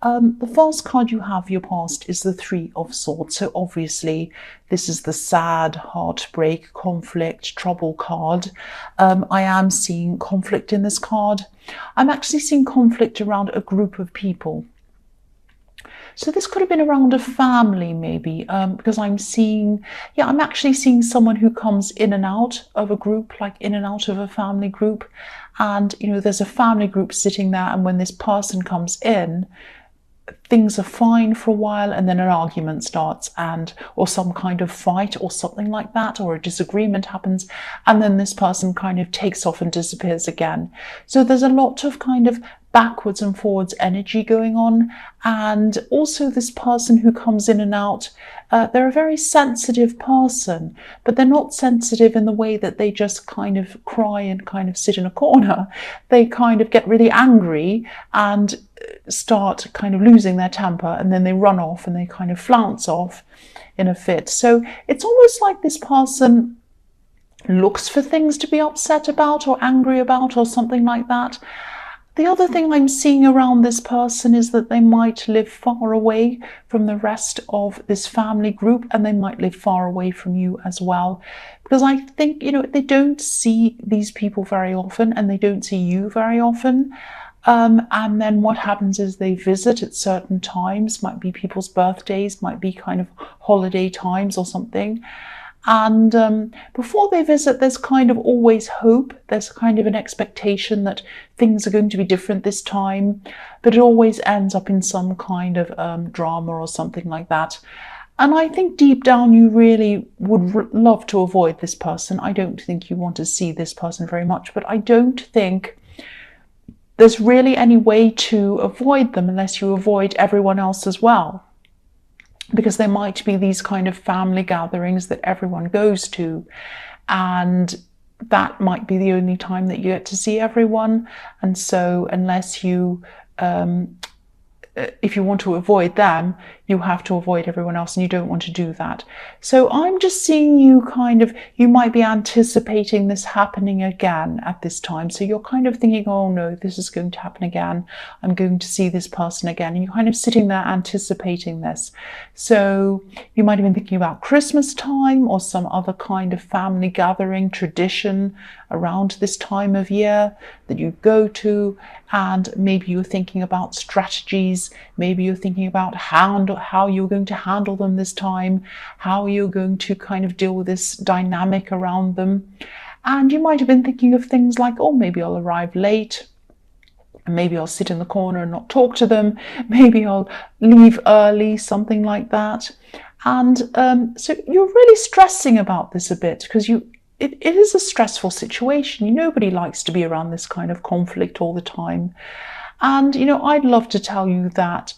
The first card you have, your past, is the Three of Swords. So obviously this is the sad, heartbreak, conflict, trouble card. I am seeing conflict in this card. I'm actually seeing conflict around a group of people. So this could have been around a family maybe, because I'm actually seeing someone who comes in and out of a group, like in and out of a family group. And, there's a family group sitting there, and when this person comes in, things are fine for a while, and then an argument starts, or some kind of fight or something like that, or a disagreement happens, and then this person kind of takes off and disappears again. So there's a lot of kind of backwards and forwards energy going on. And also this person who comes in and out, they're a very sensitive person, but they're not sensitive in the way that they just kind of cry and kind of sit in a corner. They kind of get really angry and start kind of losing their temper, and then they run off and they kind of flounce off in a fit. So it's almost like this person looks for things to be upset about or angry about or something like that. The other thing I'm seeing around this person is that they might live far away from the rest of this family group, and they might live far away from you as well. Because I think, they don't see these people very often, and they don't see you very often. And then what happens is they visit at certain times, might be people's birthdays, might be kind of holiday times or something. And before they visit, there's kind of always hope. There's kind of an expectation that things are going to be different this time, but it always ends up in some kind of drama or something like that. And I think deep down you really would love to avoid this person. I don't think you want to see this person very much, but I don't think there's really any way to avoid them unless you avoid everyone else as well. Because there might be these kind of family gatherings that everyone goes to, and that might be the only time that you get to see everyone. And so unless you if you want to avoid them, you have to avoid everyone else, and you don't want to do that. So I'm just seeing you might be anticipating this happening again at this time. So you're kind of thinking, oh no, this is going to happen again. I'm going to see this person again. And you're kind of sitting there anticipating this. So you might have been thinking about Christmas time or some other kind of family gathering tradition around this time of year that you go to. And maybe you're thinking about strategies. Maybe you're thinking about how you're going to handle them this time, how you're going to kind of deal with this dynamic around them. And you might have been thinking of things like, oh, maybe I'll arrive late, and maybe I'll sit in the corner and not talk to them, maybe I'll leave early, something like that. And so you're really stressing about this a bit, because it is a stressful situation. Nobody likes to be around this kind of conflict all the time. And, I'd love to tell you that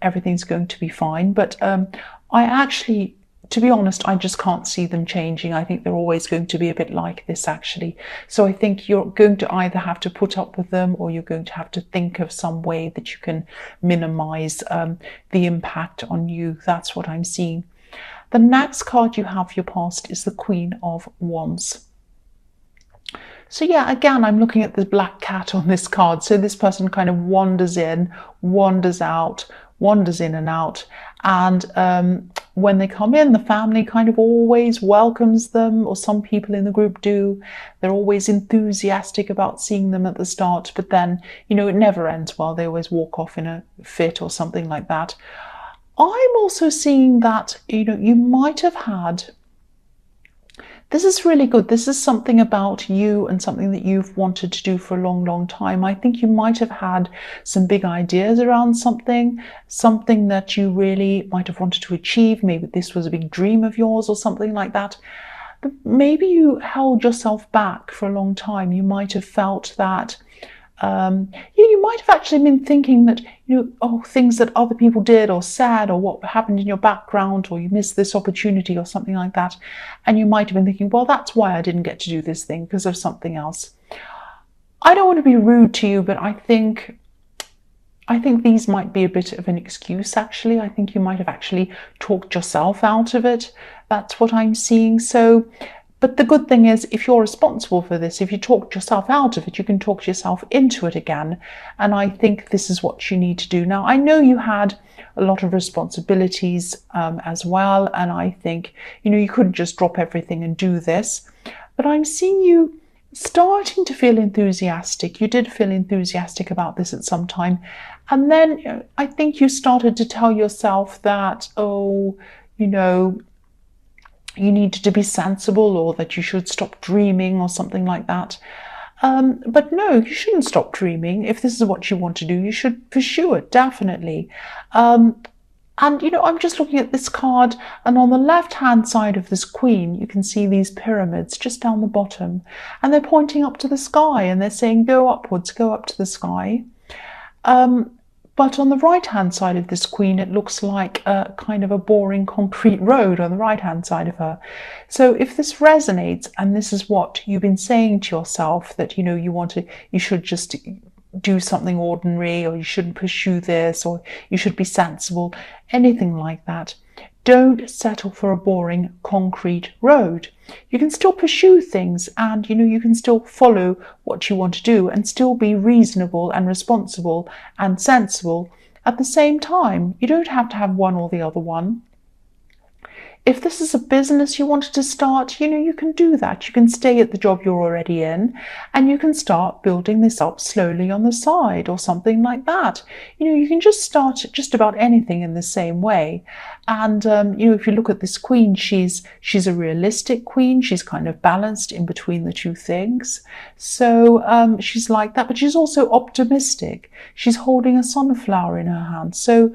everything's going to be fine, but I actually, to be honest, I just can't see them changing. I think they're always going to be a bit like this, actually. So I think you're going to either have to put up with them, or you're going to have to think of some way that you can minimize the impact on you. That's what I'm seeing. The next card you have, your past, is the Queen of Wands. So yeah, again, I'm looking at the black cat on this card. So this person kind of wanders in, wanders out, wanders in and out. And when they come in, the family kind of always welcomes them, or some people in the group do. They're always enthusiastic about seeing them at the start, but then, it never ends well. They always walk off in a fit or something like that. I'm also seeing that, you might have had, this is really good. This is something about you and something that you've wanted to do for a long, long time. I think you might have had some big ideas around something that you really might have wanted to achieve. Maybe this was a big dream of yours or something like that. But maybe you held yourself back for a long time. You might have felt that you might have actually been thinking that, things that other people did or said, or what happened in your background, or you missed this opportunity or something like that. And you might have been thinking, well, that's why I didn't get to do this thing, because of something else. I don't want to be rude to you, but I think these might be a bit of an excuse, actually. I think you might have actually talked yourself out of it. That's what I'm seeing. So But the good thing is, if you're responsible for this, if you talked yourself out of it, you can talk yourself into it again. And I think this is what you need to do. Now, I know you had a lot of responsibilities as well. And I think, you couldn't just drop everything and do this. But I'm seeing you starting to feel enthusiastic. You did feel enthusiastic about this at some time. And then I think you started to tell yourself that, you needed to be sensible, or that you should stop dreaming or something like that. But no, you shouldn't stop dreaming. If this is what you want to do, you should pursue it, definitely. And, I'm just looking at this card, and on the left-hand side of this queen, you can see these pyramids just down the bottom, and they're pointing up to the sky, and they're saying, go upwards, go up to the sky. But on the right-hand side of this queen, it looks like a kind of a boring concrete road on the right-hand side of her. So if this resonates, and this is what you've been saying to yourself, that, you should just do something ordinary, or you shouldn't pursue this, or you should be sensible, anything like that, don't settle for a boring concrete road. You can still pursue things, and you can still follow what you want to do and still be reasonable and responsible and sensible at the same time. You don't have to have one or the other one. If this is a business you wanted to start, you can do that. You can stay at the job you're already in, and you can start building this up slowly on the side or something like that. You can just start just about anything in the same way. And, if you look at this queen, she's a realistic queen. She's kind of balanced in between the two things. So she's like that, but she's also optimistic. She's holding a sunflower in her hand. So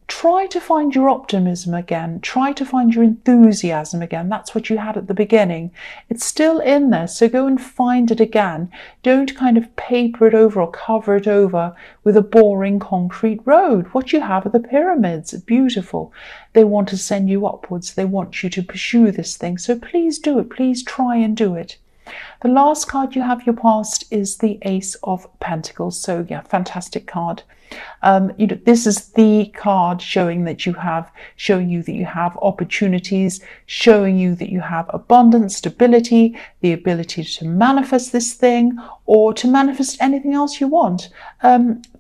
try to find your optimism again. Try to find your enthusiasm again. That's what you had at the beginning. It's still in there, so go and find it again. Don't kind of paper it over or cover it over with a boring concrete road. What you have are the pyramids. Beautiful. They want to send you upwards. They want you to pursue this thing. So please do it. Please try and do it. The last card you have your past is the Ace of Pentacles. So yeah, fantastic card. This is the card showing you that you have opportunities, showing you that you have abundance, stability, the ability to manifest this thing or to manifest anything else you want.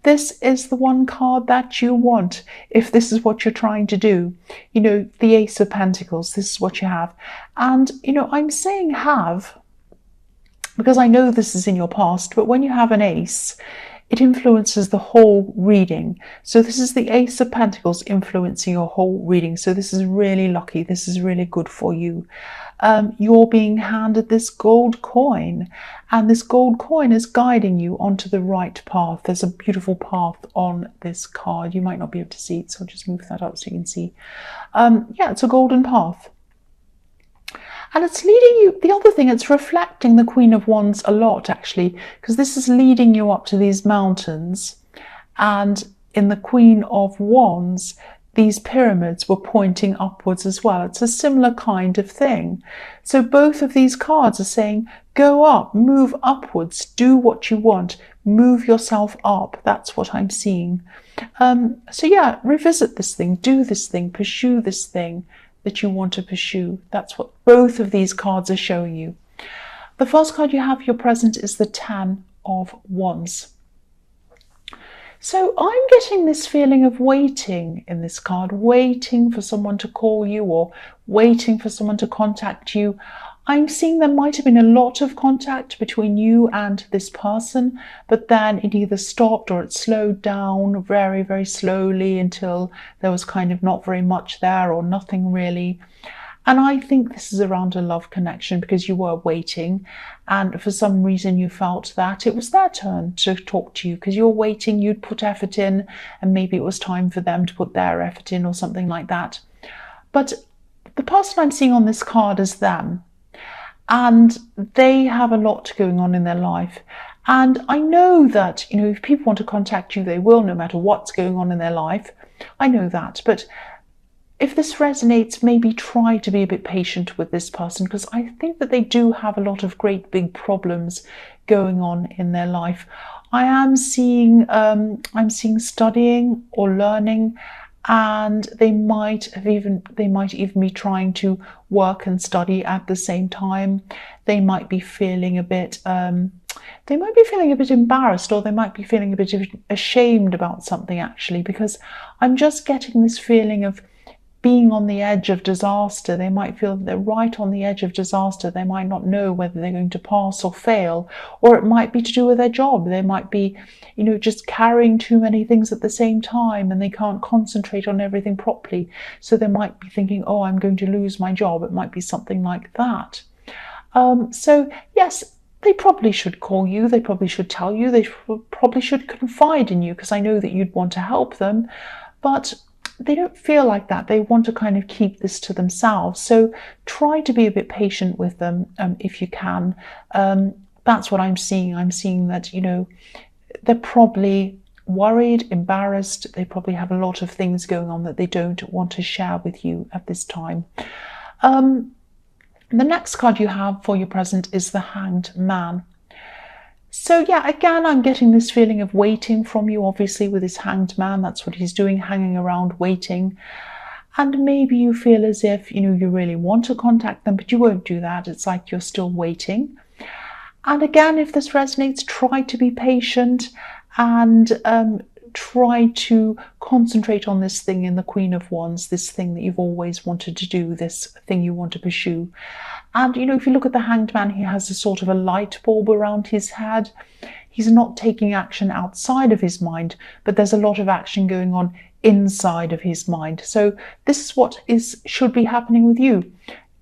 This is the one card that you want if this is what you're trying to do. The Ace of Pentacles, this is what you have. And, I'm saying have, because I know this is in your past, but when you have an ace, it influences the whole reading. So this is the Ace of Pentacles influencing your whole reading. So this is really lucky. This is really good for you. You're being handed this gold coin, and this gold coin is guiding you onto the right path. There's a beautiful path on this card. You might not be able to see it, so I'll just move that up so you can see. Yeah, it's a golden path. And it's leading you, the other thing, it's reflecting the Queen of Wands a lot, actually, because this is leading you up to these mountains. And in the Queen of Wands, these pyramids were pointing upwards as well. It's a similar kind of thing. So both of these cards are saying, go up, move upwards, do what you want, move yourself up. That's what I'm seeing. So yeah, revisit this thing, do this thing, pursue this thing that you want to pursue. That's what both of these cards are showing you. The first card you have your present is the Ten of Wands. So I'm getting this feeling of waiting in this card, waiting for someone to call you or waiting for someone to contact you. I'm seeing there might have been a lot of contact between you and this person, but then it either stopped or it slowed down very, very slowly until there was kind of not very much there or nothing really. And I think this is around a love connection because you were waiting and for some reason you felt that it was their turn to talk to you because you're waiting, you'd put effort in and maybe it was time for them to put their effort in or something like that. But the person I'm seeing on this card is them. And they have a lot going on in their life. And I know that, if people want to contact you, they will, no matter what's going on in their life. I know that. But if this resonates, maybe try to be a bit patient with this person because I think that they do have a lot of great big problems going on in their life. I'm seeing studying or learning and they might even be trying to work and study at the same time. They might be feeling a bit embarrassed, or they might be feeling a bit ashamed about something, actually, because I'm just getting this feeling of being on the edge of disaster. They might feel that they're right on the edge of disaster. They might not know whether they're going to pass or fail, or it might be to do with their job. They might be, just carrying too many things at the same time, and they can't concentrate on everything properly. So they might be thinking, oh, I'm going to lose my job. It might be something like that. So yes, they probably should call you. They probably should tell you. They probably should confide in you, because I know that you'd want to help them, but they don't feel like that. They want to kind of keep this to themselves. So try to be a bit patient with them if you can. That's what I'm seeing. I'm seeing that, they're probably worried, embarrassed. They probably have a lot of things going on that they don't want to share with you at this time. The next card you have for your present is the Hanged Man. So yeah, again, I'm getting this feeling of waiting from you, obviously, with this Hanged Man. That's what he's doing, hanging around, waiting. And maybe you feel as if, you really want to contact them, but you won't do that. It's like you're still waiting. And again, if this resonates, try to be patient and try to concentrate on this thing in the Queen of Wands, this thing that you've always wanted to do, this thing you want to pursue. And, if you look at the Hanged Man, he has a sort of a light bulb around his head. He's not taking action outside of his mind, but there's a lot of action going on inside of his mind. So this is what should be happening with you.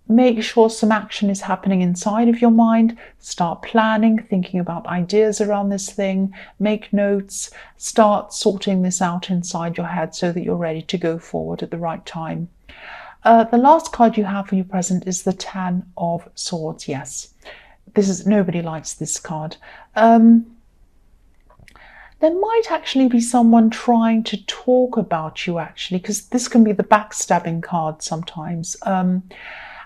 Make sure some action is happening inside of your mind. Start planning, thinking about ideas around this thing. Make notes. Start sorting this out inside your head so that you're ready to go forward at the right time. The last card you have for your present is the Ten of Swords. Yes, nobody likes this card. There might actually be someone trying to talk about you, actually, because this can be the backstabbing card sometimes.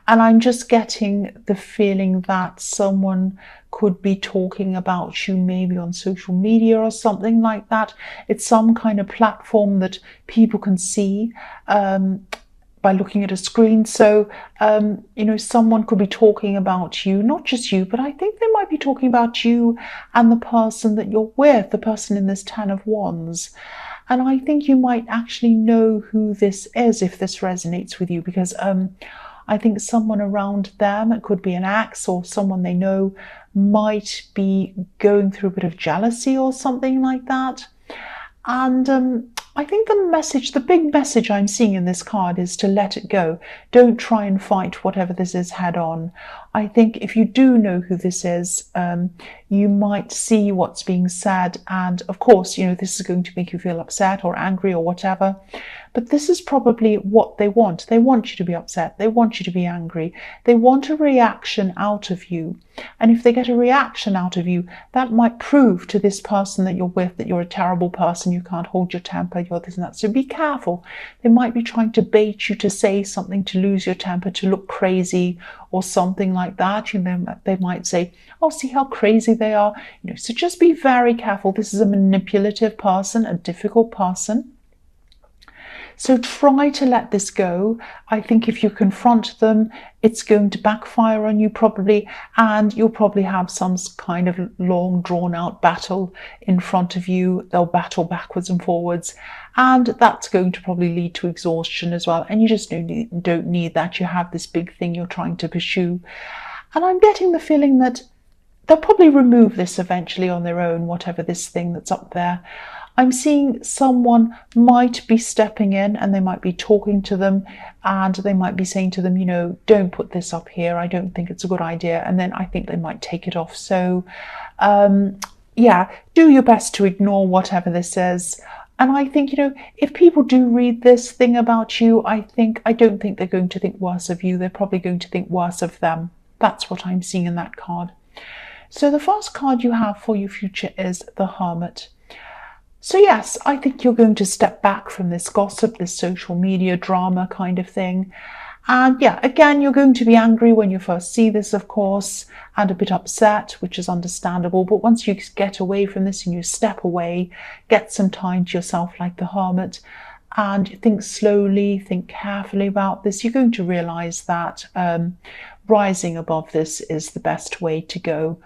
And I'm just getting the feeling that someone could be talking about you maybe on social media or something like that. It's some kind of platform that people can see by looking at a screen. So, someone could be talking about you, not just you, but I think they might be talking about you and the person that you're with, the person in this Ten of Wands. And I think you might actually know who this is if this resonates with you, because I think someone around them, it could be an ex or someone they know, might be going through a bit of jealousy or something like that. And I think the big message I'm seeing in this card is to let it go. Don't try and fight whatever this is head on. I think if you do know who this is, you might see what's being said. And of course, this is going to make you feel upset or angry or whatever. But this is probably what they want. They want you to be upset. They want you to be angry. They want a reaction out of you. And if they get a reaction out of you, that might prove to this person that you're with that you're a terrible person. You can't hold your temper. You're this and that. So be careful. They might be trying to bait you to say something, to lose your temper, to look crazy or something like that. They might say, oh, see how crazy they are. So just be very careful. This is a manipulative person, a difficult person. So try to let this go. I think if you confront them, it's going to backfire on you probably, and you'll probably have some kind of long drawn out battle in front of you. They'll battle backwards and forwards, and that's going to probably lead to exhaustion as well. And you just don't need that. You have this big thing you're trying to pursue. And I'm getting the feeling that they'll probably remove this eventually on their own, whatever this thing that's up there. I'm seeing someone might be stepping in and they might be talking to them, and they might be saying to them, don't put this up here. I don't think it's a good idea. And then I think they might take it off. So, yeah, do your best to ignore whatever this is. And I think, if people do read this thing about you, I don't think they're going to think worse of you. They're probably going to think worse of them. That's what I'm seeing in that card. So the first card you have for your future is the Hermit. So yes, I think you're going to step back from this gossip, this social media drama kind of thing. And yeah, again, you're going to be angry when you first see this, of course, and a bit upset, which is understandable. But once you get away from this and you step away, get some time to yourself like the Hermit, and think slowly, think carefully about this, you're going to realize that rising above this is the best way to go.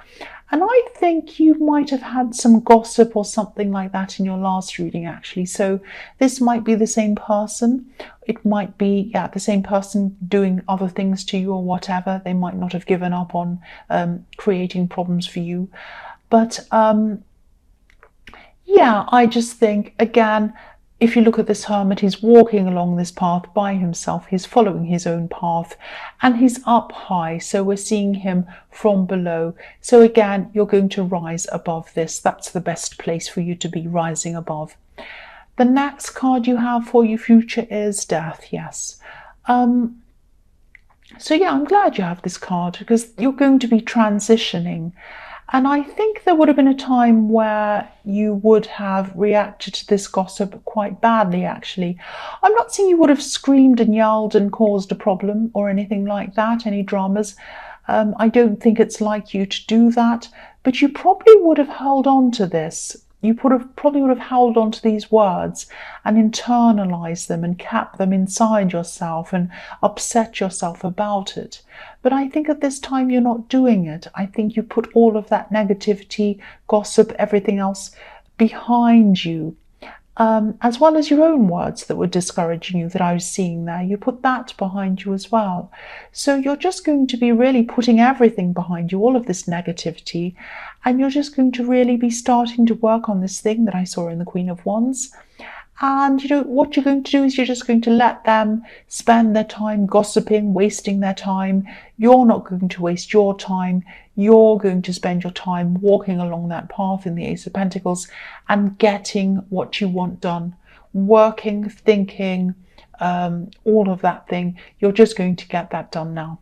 And I think you might have had some gossip or something like that in your last reading, actually. So this might be the same person. It might be, the same person doing other things to you or whatever. They might not have given up on creating problems for you. But I just think, again, if you look at this hermit, he's walking along this path by himself. He's following his own path and he's up high. So we're seeing him from below. So again, you're going to rise above this. That's the best place for you to be, rising above. The next card you have for your future is Death. Yes. I'm glad you have this card because you're going to be transitioning. And I think there would have been a time where you would have reacted to this gossip quite badly, actually. I'm not saying you would have screamed and yelled and caused a problem or anything like that, any dramas. I don't think it's like you to do that, but you probably would have held on to this. You probably would have held on to these words and internalized them and kept them inside yourself and upset yourself about it. But I think at this time you're not doing it. I think you put all of that negativity, gossip, everything else behind you, as well as your own words that were discouraging you that I was seeing there. You put that behind you as well. So you're just going to be really putting everything behind you, all of this negativity, and you're just going to really be starting to work on this thing that I saw in the Queen of Wands. And what you're going to do is you're just going to let them spend their time gossiping, wasting their time. You're not going to waste your time. You're going to spend your time walking along that path in the Ace of Pentacles and getting what you want done. Working, thinking, all of that thing. You're just going to get that done now.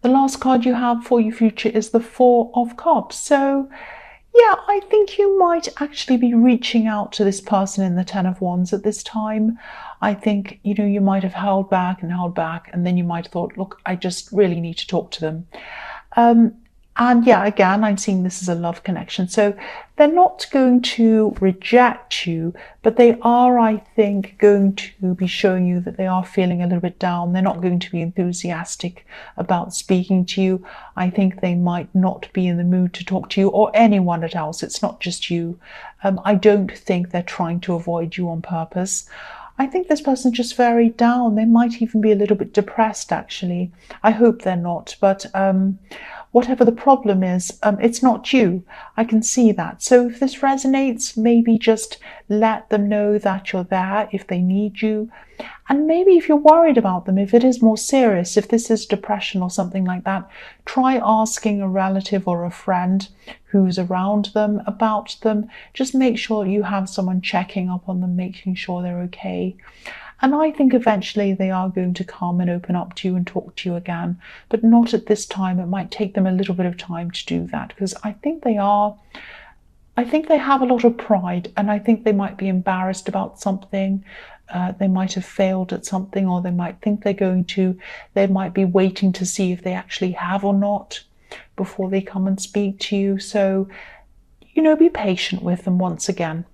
The last card you have for your future is the Four of Cups. So I think you might actually be reaching out to this person in the Ten of Wands at this time. I think, you might have held back, and then you might have thought, look, I just really need to talk to them. Again, I'm seeing this as a love connection. So they're not going to reject you, but they are, I think, going to be showing you that they are feeling a little bit down. They're not going to be enthusiastic about speaking to you. I think they might not be in the mood to talk to you or anyone else. It's not just you. I don't think they're trying to avoid you on purpose. I think this person's just very down. They might even be a little bit depressed, actually. I hope they're not, but whatever the problem is, it's not you. I can see that. So if this resonates, maybe just let them know that you're there if they need you. And maybe if you're worried about them, if it is more serious, if this is depression or something like that, try asking a relative or a friend who's around them about them. Just make sure you have someone checking up on them, making sure they're okay. And I think eventually they are going to come and open up to you and talk to you again, but not at this time. It might take them a little bit of time to do that because I think they have a lot of pride, and I think they might be embarrassed about something. They might have failed at something, or they might think they might be waiting to see if they actually have or not before they come and speak to you. So, be patient with them once again.